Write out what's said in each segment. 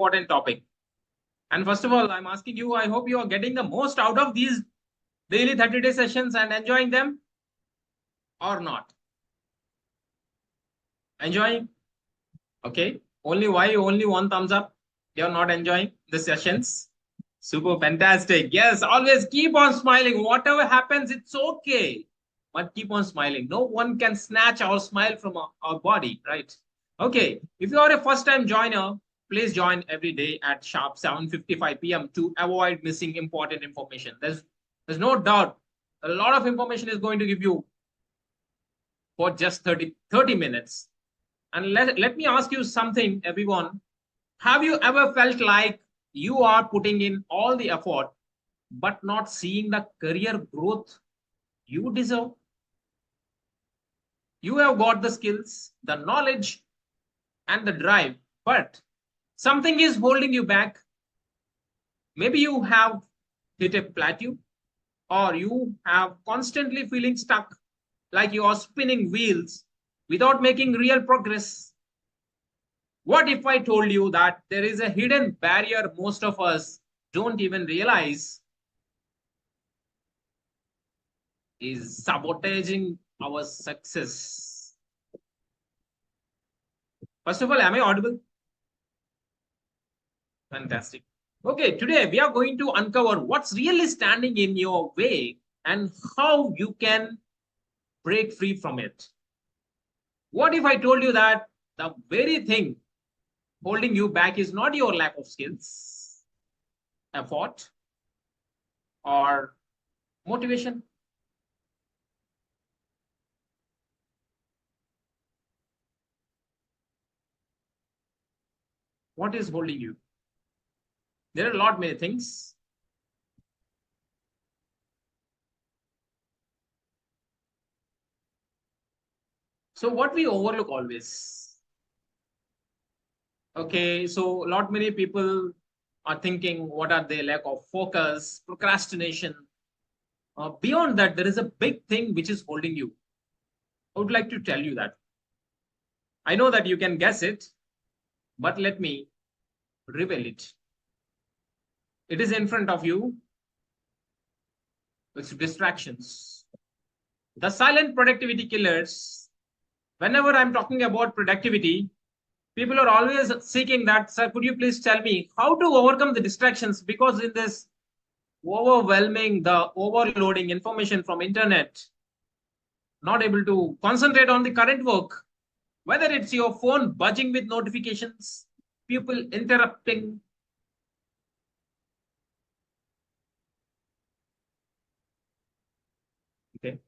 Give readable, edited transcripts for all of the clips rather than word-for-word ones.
important topic. And first of all, I'm asking you, I hope you are getting the most out of these daily 30-day sessions and enjoying them or not. Enjoying? Okay. Only why? Only one thumbs up. You're not enjoying the sessions. Super fantastic. Yes, always keep on smiling. Whatever happens, it's okay. But keep on smiling. No one can snatch our smile from our body, right? Okay. If you are a first time joiner, please join every day at sharp 7:55 p.m. to avoid missing important information. There's no doubt a lot of information is going to give you for just 30 minutes. And let me ask you something, everyone. Have you ever felt like you are putting in all the effort, but not seeing the career growth you deserve? You have got the skills, the knowledge, and the drive, but something is holding you back. Maybe you have hit a plateau, or you have constantly feeling stuck, like you are spinning wheels without making real progress. What if I told you that there is a hidden barrier most of us don't even realize is sabotaging our success? First of all, am I audible? Fantastic. Okay, today we are going to uncover what's really standing in your way and how you can break free from it. What if I told you that the very thing holding you back is not your lack of skills, effort, or motivation? What is holding you? There are a lot many things. So what we overlook always. Okay, so a lot many people are thinking, what are they? Lack of focus, procrastination. Beyond that, there is a big thing which is holding you. I would like to tell you that. I know that you can guess it, but let me reveal it. It is in front of you. It's distractions. The silent productivity killers. Whenever I'm talking about productivity, people are always seeking that, sir, could you please tell me how to overcome the distractions? Because in this overwhelming, the overloading information from internet, not able to concentrate on the current work, whether it's your phone buzzing with notifications, people interrupting. Okay.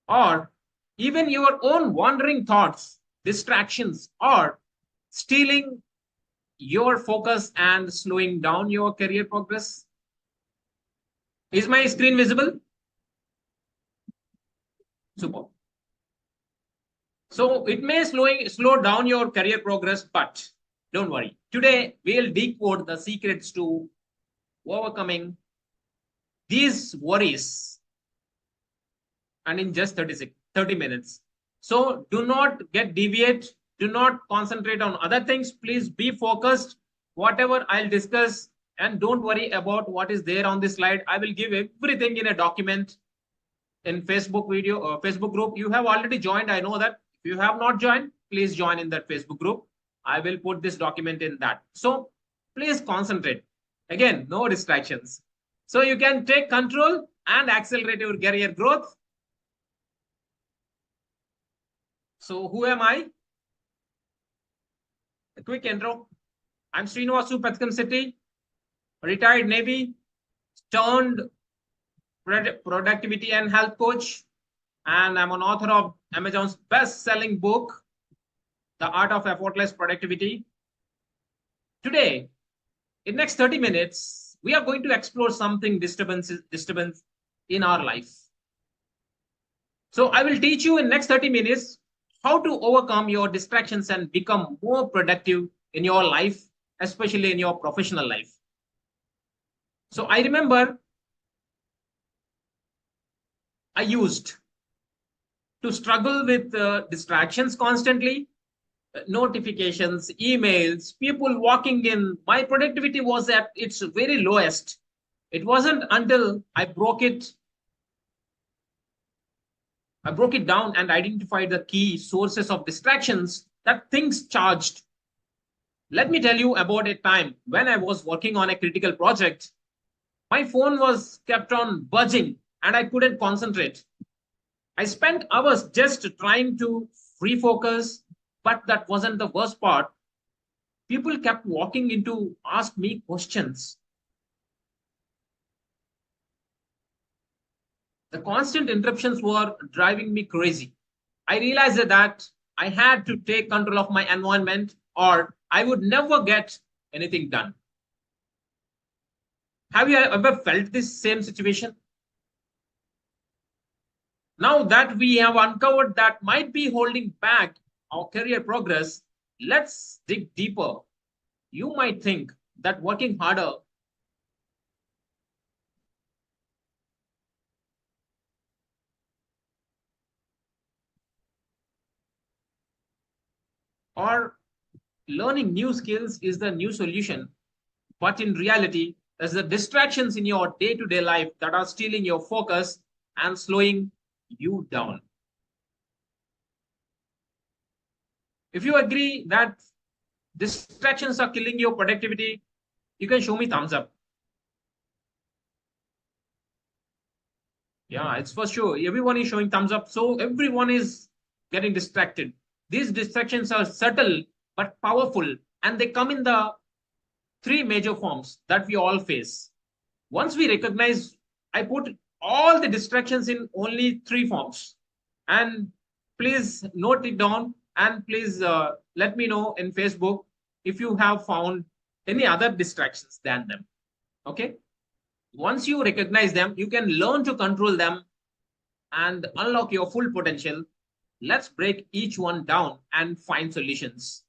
Or even your own wandering thoughts, distractions, or stealing your focus and slowing down your career progress. Is my screen visible? Super. So it may slow down your career progress, but don't worry. Today we'll decode the secrets to overcoming these worries, and in just 30 minutes. So do not get deviate. Do not concentrate on other things. Please be focused. Whatever I'll discuss, and don't worry about what is there on this slide. I will give everything in a document in Facebook video or Facebook group. You have already joined. I know that. If you have not joined, please join in that Facebook group. I will put this document in that. So please concentrate. Again, no distractions. So you can take control and accelerate your career growth. So who am I? A quick intro. I'm Srinivasu Patkamsetti, retired Navy, turned productivity and health coach, and I'm an author of Amazon's best-selling book, The Art of Effortless Productivity. Today, in next 30 minutes, we are going to explore something disturbance in our life. So I will teach you in next 30 minutes how to overcome your distractions and become more productive in your life, especially in your professional life. So I remember I used to struggle with distractions constantly, notifications, emails, people walking in. My productivity was at its very lowest. It wasn't until I broke it down and identified the key sources of distractions that things charged. Let me tell you about a time when I was working on a critical project. My phone was kept on buzzing and I couldn't concentrate. I spent hours just trying to refocus, but that wasn't the worst part. People kept walking in to ask me questions. The constant interruptions were driving me crazy. I realized that I had to take control of my environment or I would never get anything done. Have you ever felt this same situation? Now that we have uncovered that might be holding back our career progress, let's dig deeper. You might think that working harder or learning new skills is the new solution. But in reality, there's the distractions in your day-to-day life that are stealing your focus and slowing you down. If you agree that distractions are killing your productivity, you can show me thumbs up. Yeah, it's for sure. Everyone is showing thumbs up. So everyone is getting distracted. These distractions are subtle but powerful, and they come in the three major forms that we all face. Once we recognize, I put all the distractions in only three forms. And please note it down and please let me know in Facebook if you have found any other distractions than them. Okay. Once you recognize them, you can learn to control them and unlock your full potential. Let's break each one down and find solutions.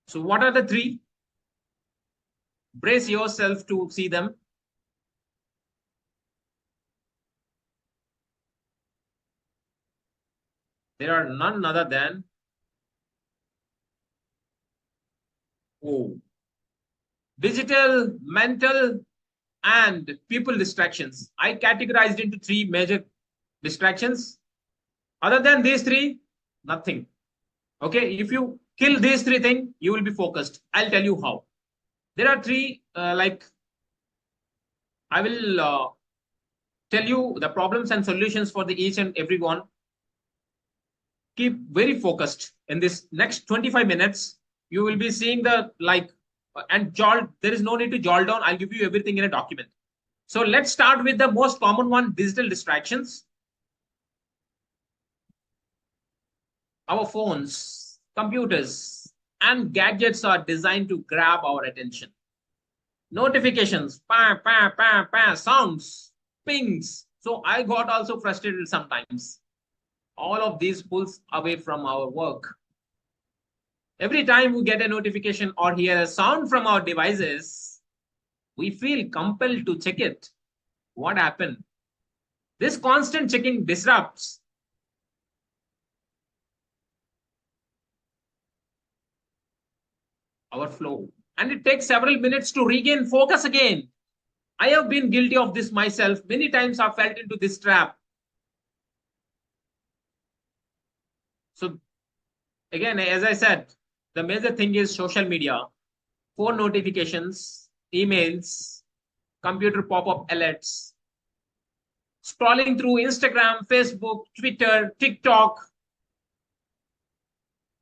So what are the three? Brace yourself to see them. There are none other than digital, mental, and people distractions. I categorized into three major distractions. Other than these three, nothing. Okay, if you kill these three things, you will be focused. I'll tell you how. There are three, I will tell you the problems and solutions for the each and every one. Keep very focused in this next 25 minutes. You will be seeing the and jot. There is no need to jot down. I'll give you everything in a document. So let's start with the most common one, digital distractions. Our phones, computers, and gadgets are designed to grab our attention. Notifications, sounds, pings. So I got also frustrated sometimes. All of these pulls away from our work. Every time we get a notification or hear a sound from our devices, we feel compelled to check it. What happened? This constant checking disrupts our flow, and it takes several minutes to regain focus again. I have been guilty of this myself. Many times I've fell into this trap. So again, as I said, the major thing is social media, phone notifications, emails, computer pop-up alerts, scrolling through Instagram, Facebook, Twitter, TikTok.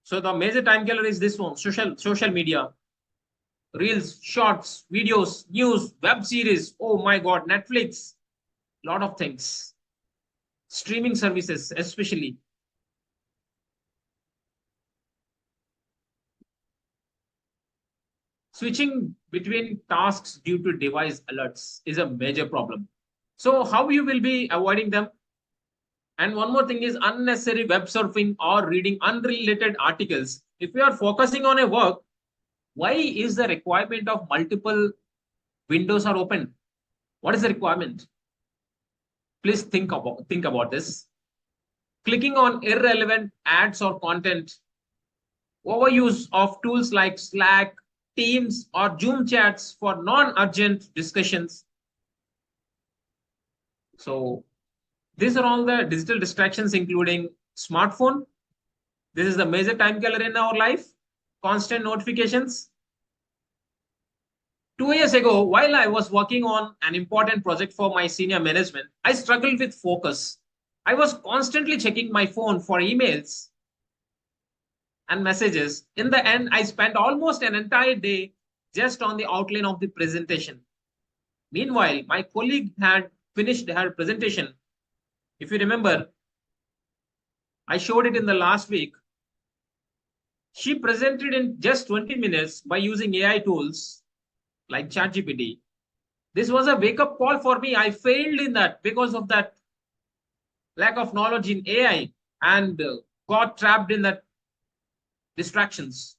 So the major time killer is this one, social media. Reels, shorts, videos, news, web series. Oh my God, Netflix, lot of things. Streaming services, especially. Switching between tasks due to device alerts is a major problem. So how you will be avoiding them? And one more thing is unnecessary web surfing or reading unrelated articles. If you are focusing on a work, why is the requirement of multiple windows are open? What is the requirement? Please think about this. clicking on irrelevant ads or content, overuse of tools like Slack, Teams, or Zoom chats for non-urgent discussions. So these are all the digital distractions, including smartphone. This is the major time killer in our life. Constant notifications. 2 years ago, while I was working on an important project for my senior management, I struggled with focus. I was constantly checking my phone for emails and messages. In the end, I spent almost an entire day just on the outline of the presentation. Meanwhile, my colleague had finished her presentation. If you remember, I showed it in the last week. She presented in just 20 minutes by using AI tools like ChatGPT. This was a wake-up call for me. I failed in that because of that lack of knowledge in AI and got trapped in that distractions.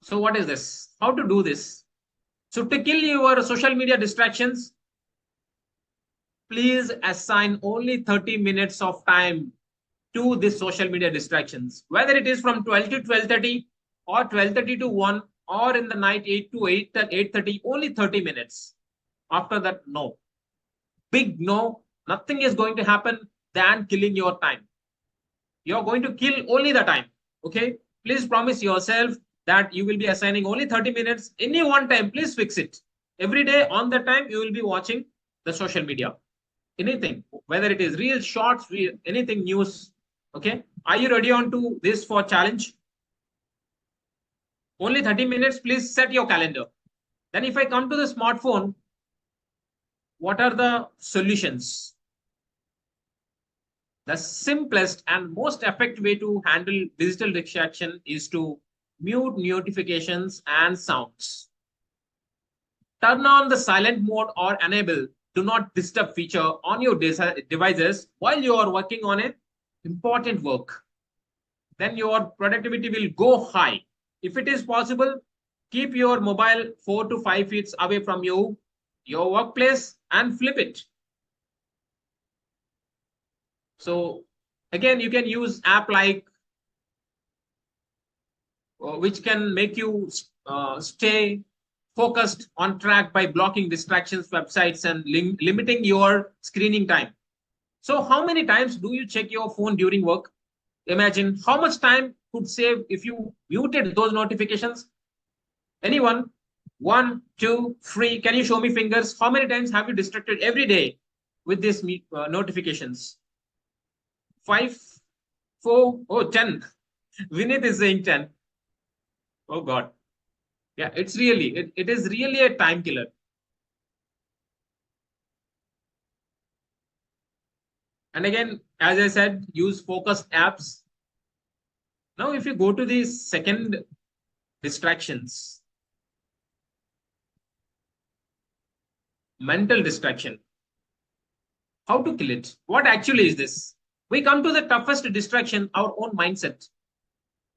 So what is this? How to do this? So to kill your social media distractions, please assign only 30 minutes of time to this social media distractions, whether it is from 12 to 12:30 or 12:30 to 1 or in the night 8 to 8:30, only 30 minutes. After that, no. Big no. Nothing is going to happen than killing your time. You're going to kill only the time. Okay. Please promise yourself that you will be assigning only 30 minutes. Any one time, please fix it. Every day on the time, you will be watching the social media. Anything, whether it is real shorts, anything news. Okay. Are you ready on to this for challenge? Only 30 minutes, please set your calendar. Then if I come to the smartphone, what are the solutions? The simplest and most effective way to handle digital distraction is to mute notifications and sounds. Turn on the silent mode or enable do not disturb feature on your devices while you are working on an important work. Then your productivity will go high. If it is possible, keep your mobile 4 to 5 feet away from you, your workplace, and flip it. So again, you can use app like which can make you stay focused on track by blocking distractions, websites, and limiting your screening time. So how many times do you check your phone during work? Imagine how much time could save if you muted those notifications. Anyone? 1, 2, 3. Can you show me fingers? How many times have you distracted every day with these notifications? 5, 4, oh, 10. Vinith is saying 10. Oh God. Yeah, it's really, it is really a time killer. And again, as I said, use focused apps. Now, if you go to the second distractions, mental distraction, how to kill it? What actually is this? We come to the toughest distraction, our own mindset.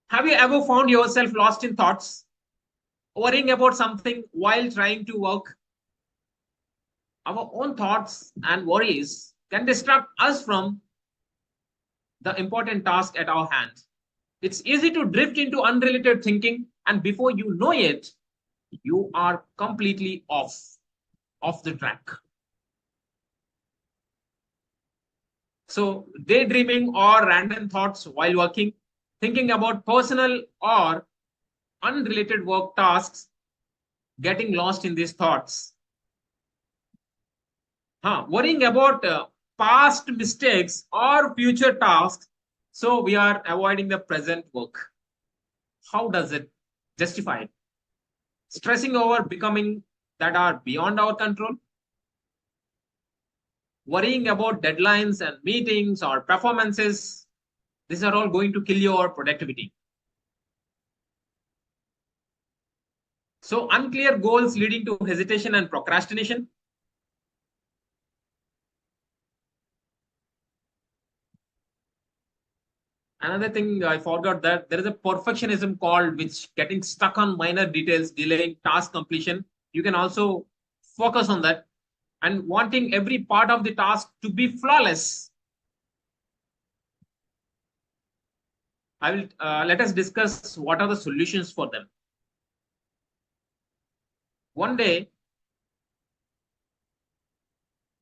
Have you ever found yourself lost in thoughts, worrying about something while trying to work? Our own thoughts and worries can distract us from the important task at our hand. It's easy to drift into unrelated thinking, and before you know it, you are completely off the track. So daydreaming or random thoughts while working, thinking about personal or unrelated work tasks, getting lost in these thoughts. Worrying about past mistakes or future tasks, so we are avoiding the present work. How does it justify it? Stressing over becoming that are beyond our control, worrying about deadlines and meetings or performances, these are all going to kill your productivity. So unclear goals leading to hesitation and procrastination. Another thing I forgot, that there is a perfectionism called which getting stuck on minor details, delaying task completion. You can also focus on that and wanting every part of the task to be flawless. I will let us discuss what are the solutions for them. One day,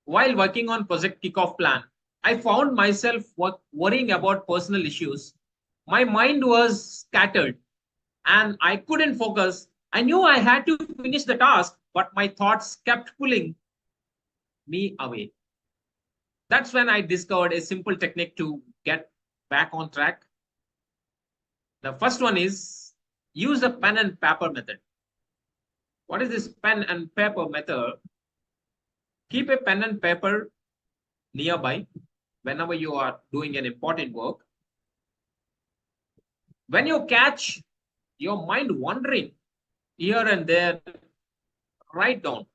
while working on project kickoff plan, I found myself worrying about personal issues. My mind was scattered and I couldn't focus. I knew I had to finish the task, but my thoughts kept pulling me away. That's when I discovered a simple technique to get back on track. The first one is use the pen and paper method. What is this pen and paper method? Keep a pen and paper nearby whenever you are doing an important work. When you catch your mind wandering here and there, write down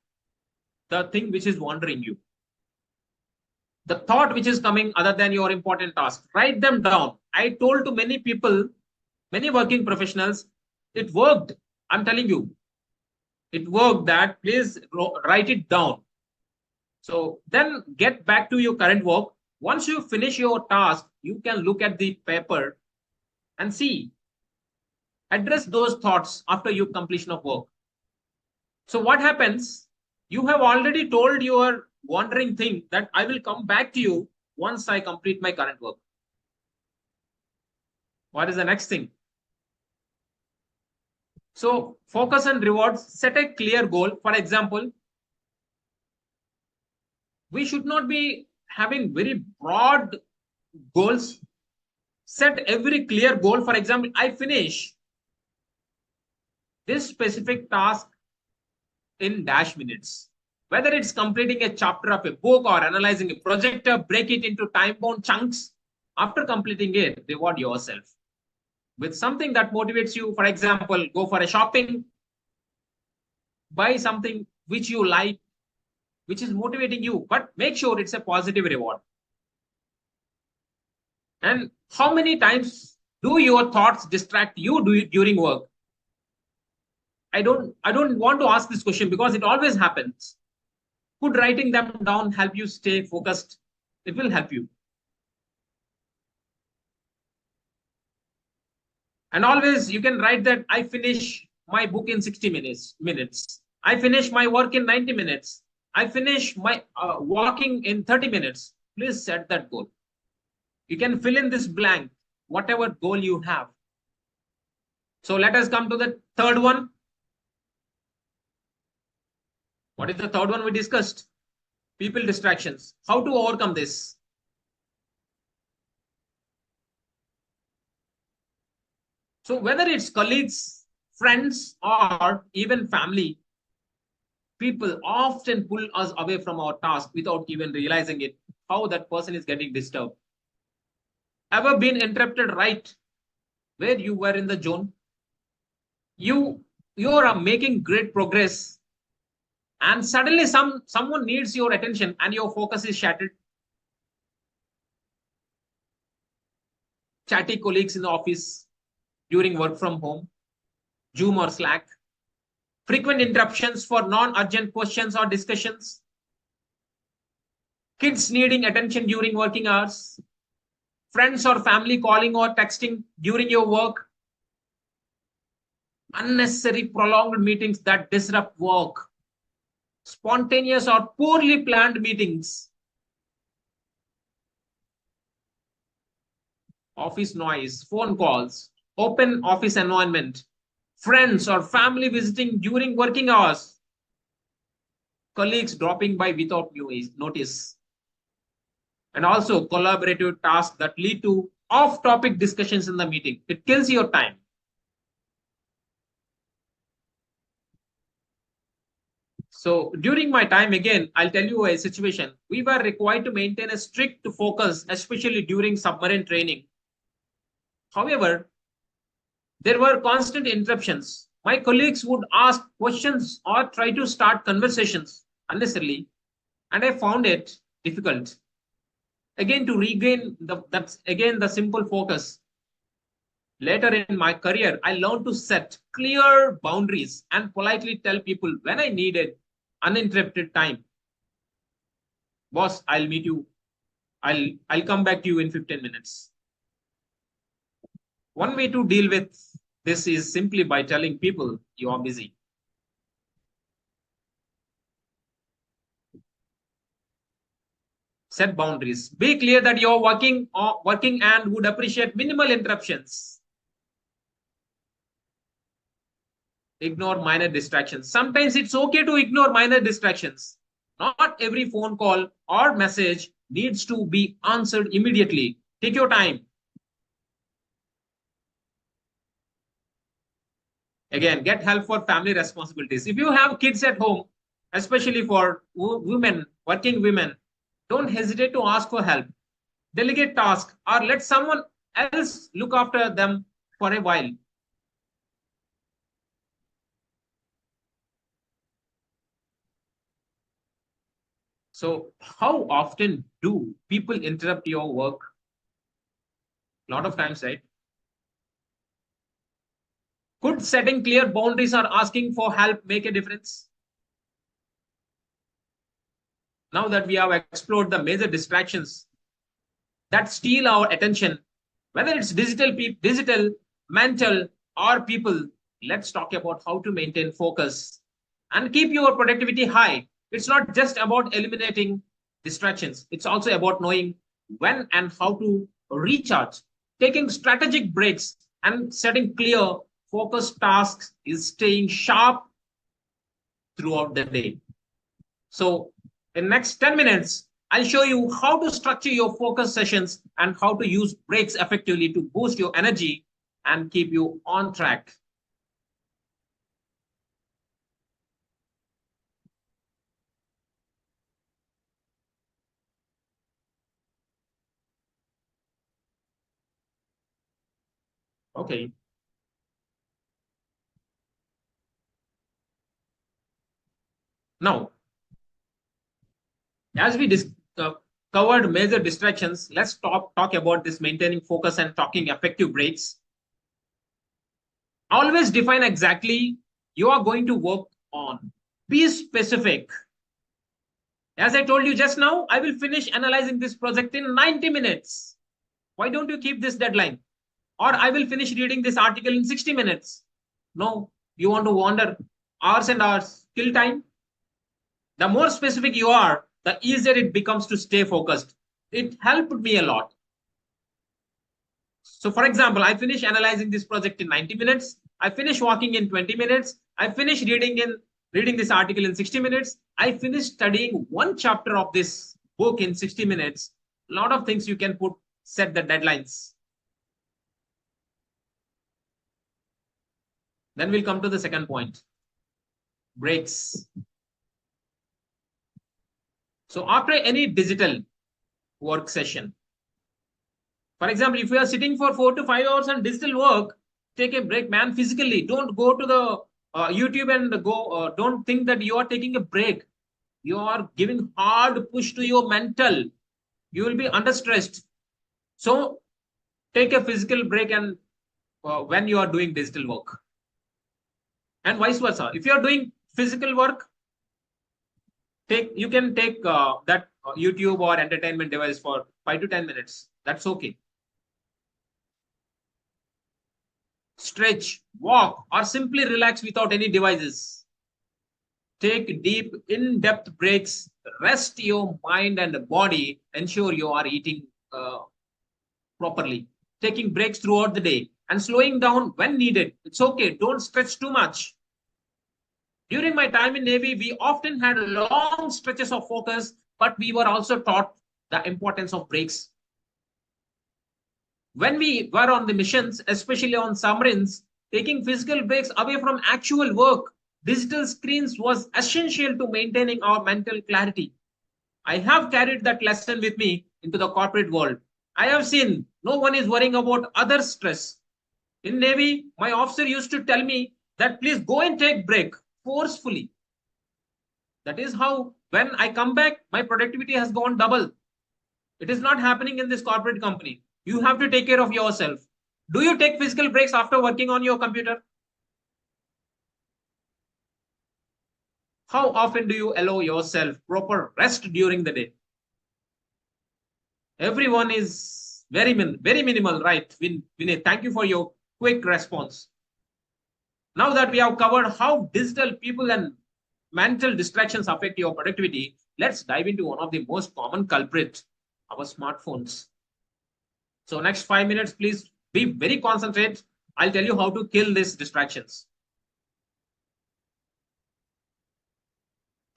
the thing which is wandering you. The thought which is coming other than your important task, write them down. I told to many people, many working professionals, it worked. I'm telling you, it worked that please write it down. So then get back to your current work. Once you finish your task, you can look at the paper and see, address those thoughts after your completion of work. So what happens? You have already told your wandering thing that I will come back to you once I complete my current work. What is the next thing? So focus and rewards, set a clear goal. For example, we should not be having very broad goals. Set every clear goal. For example, I finish this specific task in dash minutes. Whether it's completing a chapter of a book or analyzing a project, break it into time-bound chunks. After completing it, reward yourself with something that motivates you. For example, go for a shopping, buy something which you like, which is motivating you, but make sure it's a positive reward. And how many times do your thoughts distract you during work? I don't want to ask this question because it always happens. Could writing them down help you stay focused? It will help you. And always you can write that I finish my book in 60 minutes. I finish my work in 90 minutes. I finish my walking in 30 minutes. Please set that goal. You can fill in this blank, whatever goal you have. So let us come to the third one. What is the third one we discussed? People distractions. How to overcome this? So whether it's colleagues, friends, or even family, people often pull us away from our task without even realizing it, how that person is getting disturbed. Ever been interrupted right where you were in the zone? You are making great progress and suddenly someone needs your attention and your focus is shattered. Chatty colleagues in the office during work from home, Zoom or Slack, frequent interruptions for non-urgent questions or discussions, kids needing attention during working hours, friends or family calling or texting during your work, unnecessary prolonged meetings that disrupt work, spontaneous or poorly planned meetings, office noise, phone calls, open office environment, friends or family visiting during working hours, colleagues dropping by without notice, and also collaborative tasks that lead to off-topic discussions in the meeting. It kills your time. So during my time, again, I'll tell you a situation. We were required to maintain a strict focus, especially during submarine training. However, there were constant interruptions. My colleagues would ask questions or try to start conversations unnecessarily, and I found it difficult. Again, to regain that's again the simple focus. Later in my career, I learned to set clear boundaries and politely tell people when I needed uninterrupted time. Boss, I'll meet you. I'll come back to you in 15 minutes. One way to deal with this is simply by telling people you are busy. Set boundaries. Be clear that you're working and would appreciate minimal interruptions. Ignore minor distractions. Sometimes it's okay to ignore minor distractions. Not every phone call or message needs to be answered immediately. Take your time. Again, get help for family responsibilities. If you have kids at home, especially for women, working women, don't hesitate to ask for help. Delegate tasks or let someone else look after them for a while. So, how often do people interrupt your work? A lot of times, right? Could setting clear boundaries or asking for help make a difference? Now that we have explored the major distractions that steal our attention, whether it's digital, mental, or people, let's talk about how to maintain focus and keep your productivity high. It's not just about eliminating distractions, it's also about knowing when and how to recharge. Taking strategic breaks and setting clear, focused tasks is staying sharp throughout the day. So, in next 10 minutes, I'll show you how to structure your focus sessions and how to use breaks effectively to boost your energy and keep you on track. Okay. Now, as we covered major distractions, let's talk about this maintaining focus and talking effective breaks. Always define exactly you are going to work on. Be specific. As I told you just now, I will finish analyzing this project in 90 minutes. Why don't you keep this deadline? Or I will finish reading this article in 60 minutes. No, you want to wander hours and hours, kill time. The more specific you are, the easier it becomes to stay focused. It helped me a lot. So, for example, I finish analyzing this project in 90 minutes. I finish walking in 20 minutes. I finish reading this article in 60 minutes. I finish studying one chapter of this book in 60 minutes. A lot of things you can set the deadlines. Then we'll come to the second point, breaks. So after any digital work session, for example, if you are sitting for 4 to 5 hours on digital work, take a break, man, physically. Don't go to the YouTube and don't think that you are taking a break. You are giving hard push to your mental. You will be under stressed. So take a physical break and when you are doing digital work. And vice versa. If you are doing physical work, you can take that YouTube or entertainment device for 5 to 10 minutes. That's okay. Stretch, walk, or simply relax without any devices. Take deep, in-depth breaks. Rest your mind and body. Ensure you are eating properly. Taking breaks throughout the day and slowing down when needed. It's okay. Don't stretch too much. During my time in Navy, we often had long stretches of focus, but we were also taught the importance of breaks. When we were on the missions, especially on submarines, taking physical breaks away from actual work, digital screens was essential to maintaining our mental clarity. I have carried that lesson with me into the corporate world. I have seen no one is worrying about other stress. In Navy, my officer used to tell me that please go and take break forcefully. That is how when I come back, my productivity has gone double. It is not happening in this corporate company. You have to take care of yourself. Do you take physical breaks after working on your computer? How often do you allow yourself proper rest during the day? Everyone is Very minimal, right? Vinay, thank you for your quick response. Now that we have covered how digital people and mental distractions affect your productivity, let's dive into one of the most common culprits, our smartphones. So next 5 minutes, please be very concentrate. I'll tell you how to kill these distractions.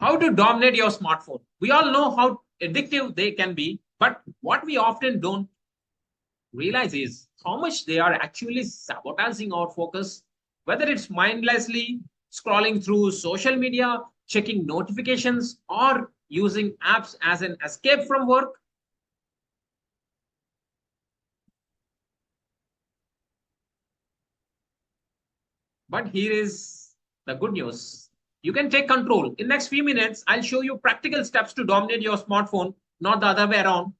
How to dominate your smartphone. We all know how addictive they can be, but what we often don't realize is how much they are actually sabotaging our focus, whether it's mindlessly scrolling through social media, checking notifications, or using apps as an escape from work. But here is the good news. You can take control. In next few minutes, I'll show you practical steps to dominate your smartphone, not the other way around.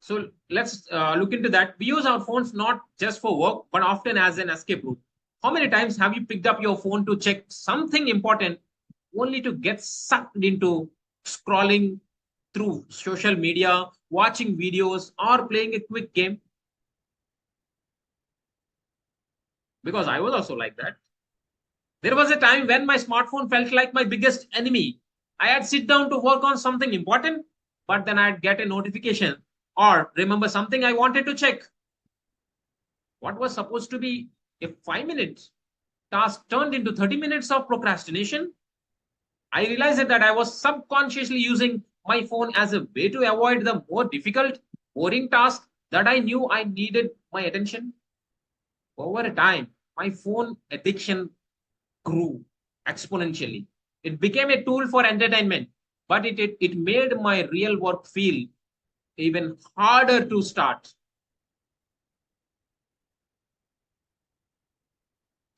So let's look into that. We use our phones not just for work, but often as an escape route. How many times have you picked up your phone to check something important only to get sucked into scrolling through social media, watching videos, or playing a quick game? Because I was also like that. There was a time when my smartphone felt like my biggest enemy. I had sit down to work on something important, but then I'd get a notification or remember something I wanted to check. What was supposed to be a 5 minute task turned into 30 minutes of procrastination. I realized that I was subconsciously using my phone as a way to avoid the more difficult, boring tasks that I knew I needed my attention. Over a time, my phone addiction grew exponentially. It became a tool for entertainment, but it made my real work feel even harder to start.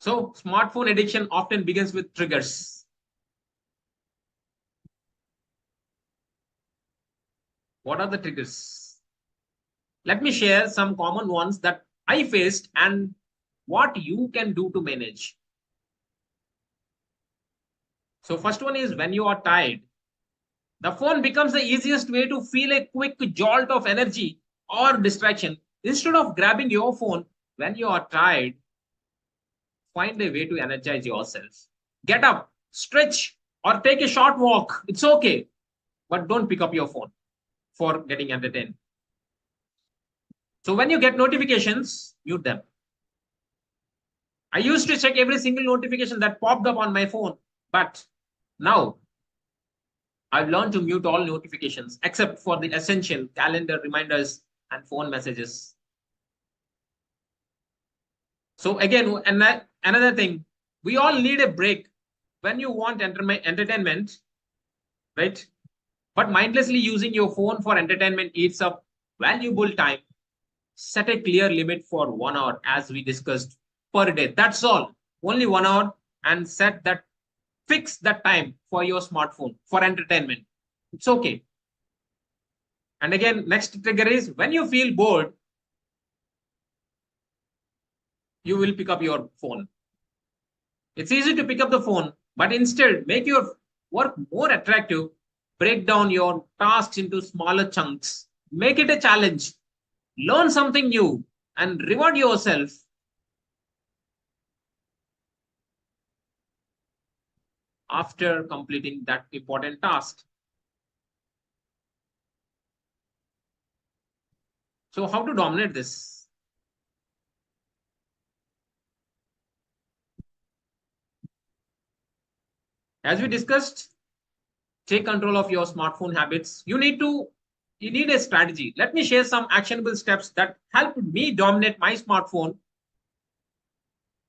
So, smartphone addiction often begins with triggers. What are the triggers? Let me share some common ones that I faced and what you can do to manage. So, first one is when you are tired. The phone becomes the easiest way to feel a quick jolt of energy or distraction. Instead of grabbing your phone when you are tired, find a way to energize yourself. Get up, stretch, or take a short walk. It's okay, but don't pick up your phone for getting entertained. So when you get notifications, mute them. I used to check every single notification that popped up on my phone, but now I've learned to mute all notifications except for the essential calendar reminders and phone messages. So again, another thing, we all need a break when you want entertainment, right? But mindlessly using your phone for entertainment eats up valuable time. Set a clear limit for 1 hour, as we discussed, per day. That's all. Only 1 hour, and set that, fix that time for your smartphone for entertainment. It's okay. And again, next trigger is when you feel bored, you will pick up your phone. It's easy to pick up the phone, but instead make your work more attractive. Break down your tasks into smaller chunks. Make it a challenge. Learn something new and reward yourself after completing that important task. So how to dominate this? As we discussed, take control of your smartphone habits. You need a strategy. Let me share some actionable steps that helped me dominate my smartphone.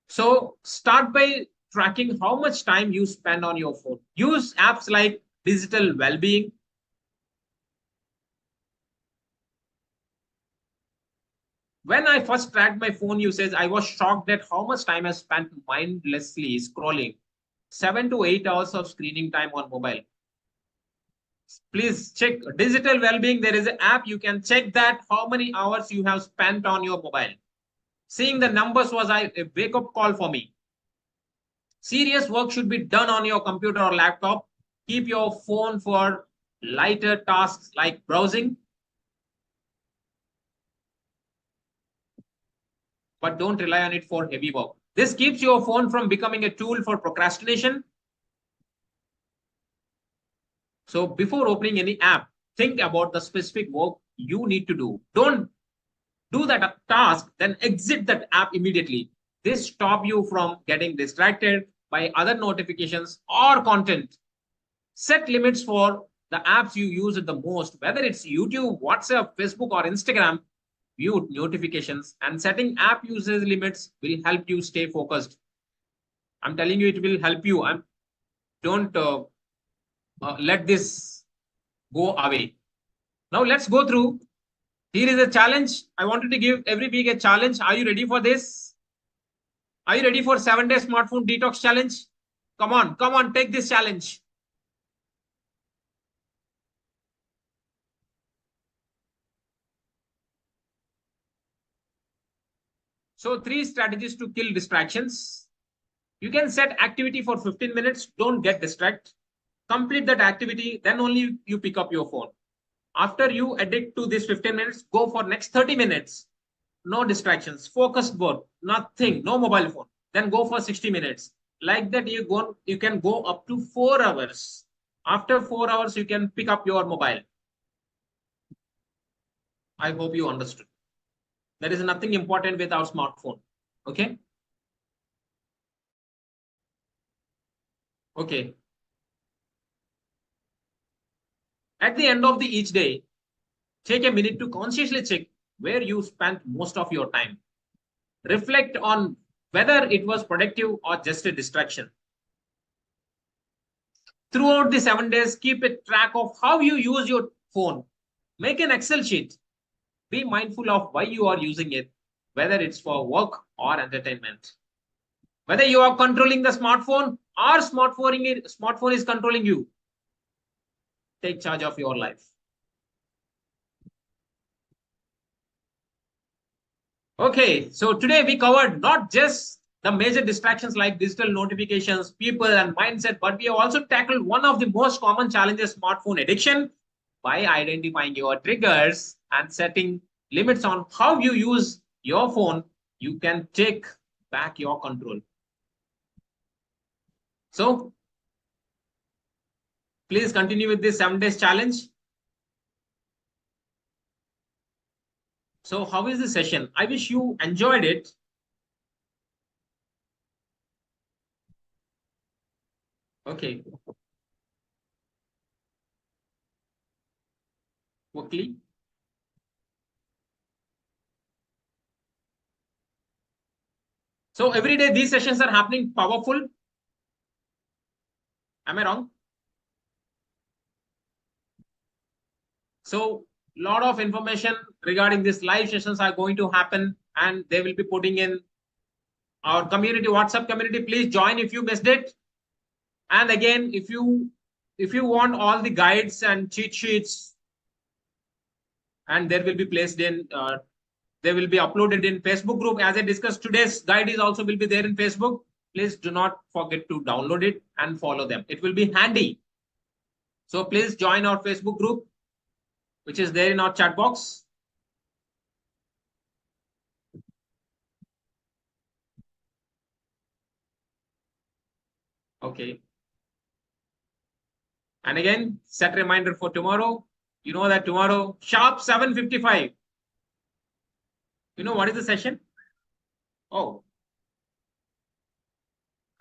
So start by tracking how much time you spend on your phone. Use apps like Digital Wellbeing. When I first tracked my phone usage, I was shocked at how much time I spent mindlessly scrolling. 7 to 8 hours of screening time on mobile. Please check Digital Wellbeing. There is an app. You can check that how many hours you have spent on your mobile. Seeing the numbers was a wake-up call for me. Serious work should be done on your computer or laptop. Keep your phone for lighter tasks like browsing. but don't rely on it for heavy work. This keeps your phone from becoming a tool for procrastination. So before opening any app, think about the specific work you need to do. Don't do that task, then exit that app immediately. This stops you from getting distracted by other notifications or content. Set limits for the apps you use it the most, whether it's YouTube, WhatsApp, Facebook, or Instagram. Mute notifications, and setting app usage limits will help you stay focused. I'm telling you, it will help you. Don't let this go away. Now let's go through. Here is a challenge. I wanted to give every week a challenge. Are you ready for this? Are you ready for 7-day smartphone detox challenge? Come on, take this challenge. So 3 strategies to kill distractions. You can set activity for 15 minutes. Don't get distracted. Complete that activity, then only you pick up your phone. After you addict to this 15 minutes, go for next 30 minutes. No distractions, focused work, nothing, no mobile phone. Then go for 60 minutes. Like that, you can go up to 4 hours. After 4 hours, you can pick up your mobile. I hope you understood. There is nothing important with our smartphone. Okay. Okay. At the end of each day, take a minute to consciously check where you spent most of your time. Reflect on whether it was productive or just a distraction. Throughout the 7 days, keep a track of how you use your phone. Make an Excel sheet. Be mindful of why you are using it, whether it's for work or entertainment. Whether you are controlling the smartphone or smartphone is controlling you. Take charge of your life. Okay, so today we covered not just the major distractions like digital notifications, people, and mindset, but we have also tackled one of the most common challenges, smartphone addiction, by identifying your triggers and setting limits on how you use your phone. You can take back your control. So please continue with this 7 days challenge. So how is the session? I wish you enjoyed it. Okay. Quickly. So every day these sessions are happening powerful. Am I wrong? So lot of information regarding this live sessions are going to happen, and they will be putting in our community, WhatsApp community. Please join if you missed it. And again, if you want all the guides and cheat sheets, and there will be placed in they will be uploaded in Facebook group. As I discussed, today's guide is also will be there in Facebook. Please do not forget to download it and follow them. It will be handy. So please join our Facebook group, which is there in our chat box. Okay. And again, set reminder for tomorrow. You know that tomorrow, sharp 7:55. You know what is the session? Oh.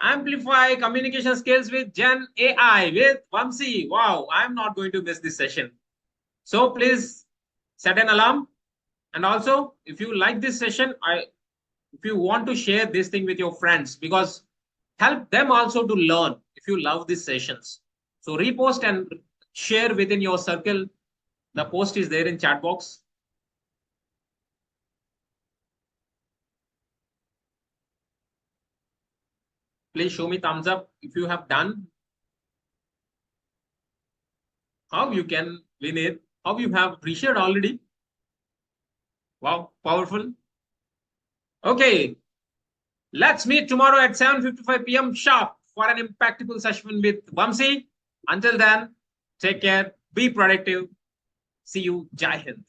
Amplify communication skills with Gen AI with Vamsi. Wow, I'm not going to miss this session. So please set an alarm. And also, if you like this session, if you want to share this thing with your friends, because help them also to learn if you love these sessions. So repost and share within your circle. The post is there in chat box. Please show me thumbs up if you have done. How you can win it? How you have reshared already? Wow, powerful. Okay, let's meet tomorrow at 7:55 p.m. sharp for an impactful session with Vamsi. Until then, take care, be productive. See you. Jai Hind.